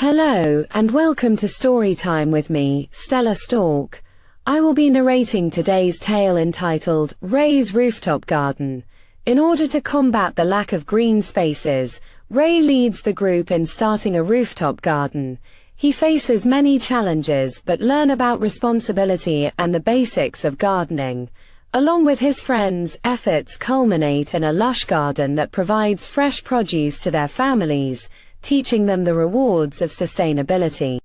Hello, and welcome to Storytime with me, Stella Stork. I will be narrating today's tale entitled, Ray's Rooftop Garden. In order to combat the lack of green spaces, Ray leads the group in starting a rooftop garden. He faces many challenges but learns about responsibility and the basics of gardening. Along with his friends, efforts culminate in a lush garden that provides fresh produce to their families, teaching them the rewards of sustainability.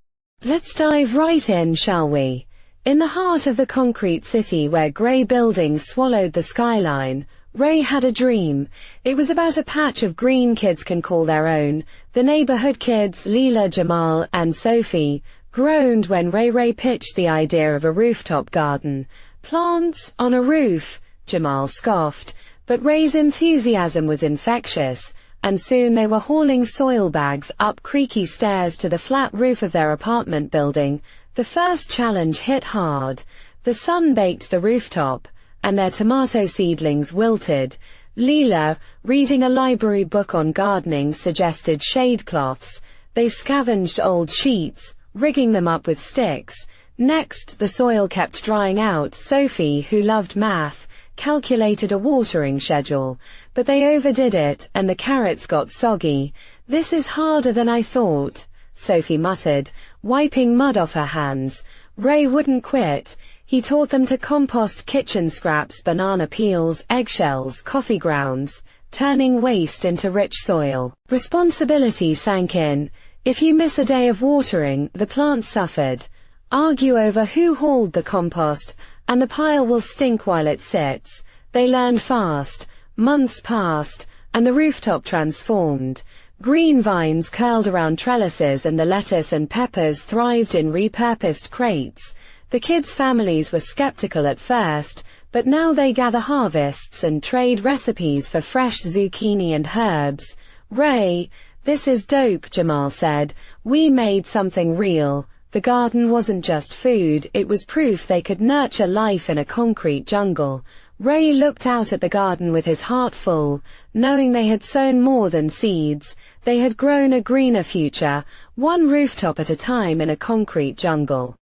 Let's dive right in, shall we? In the heart of the concrete city where grey buildings swallowed the skyline, Ray had a dream. It was about a patch of green kids can call their own. The neighborhood kids, Leela, Jamal, and Sophie, groaned when Ray pitched the idea of a rooftop garden. Plants on a roof, Jamal scoffed, but Ray's enthusiasm was infectious, and soon they were hauling soil bags up creaky stairs to the flat roof of their apartment building. The first challenge hit hard. The sun baked the rooftop, and their tomato seedlings wilted. Leela, reading a library book on gardening, suggested shade cloths. They scavenged old sheets, rigging them up with sticks. Next, the soil kept drying out. Sophie, who loved math, calculated a watering schedule, but they overdid it, and the carrots got soggy. "This is harder than I thought," Sophie muttered, wiping mud off her hands. Ray wouldn't quit. He taught them to compost kitchen scraps, banana peels, eggshells, coffee grounds, turning waste into rich soil. Responsibility sank in. If you miss a day of watering, the plants suffered. Argue over who hauled the compost, and the pile will stink while it sits. They learned fast. Months passed, and the rooftop transformed. Green vines curled around trellises, and the lettuce and peppers thrived in repurposed crates. The kids' families were skeptical at first, but now they gather harvests and trade recipes for fresh zucchini and herbs. "Ray, this is dope," Jamal said. "We made something real." The garden wasn't just food, it was proof they could nurture life in a concrete jungle. Ray looked out at the garden with his heart full, knowing they had sown more than seeds. They had grown a greener future, one rooftop at a time in a concrete jungle.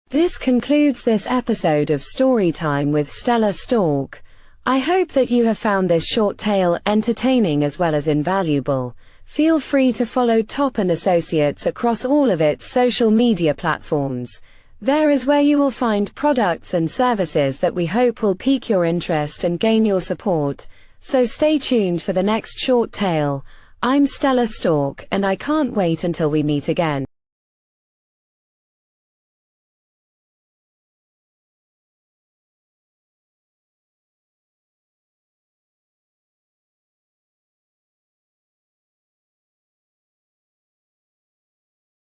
This concludes this episode of Storytime with Stella Stork. I hope that you have found this short tale entertaining as well as invaluable. Feel free to follow Top and Associates across all of its social media platforms. There is where you will find products and services that we hope will pique your interest and gain your support. So stay tuned for the next short tale. I'm Stella Stork, and I can't wait until we meet again.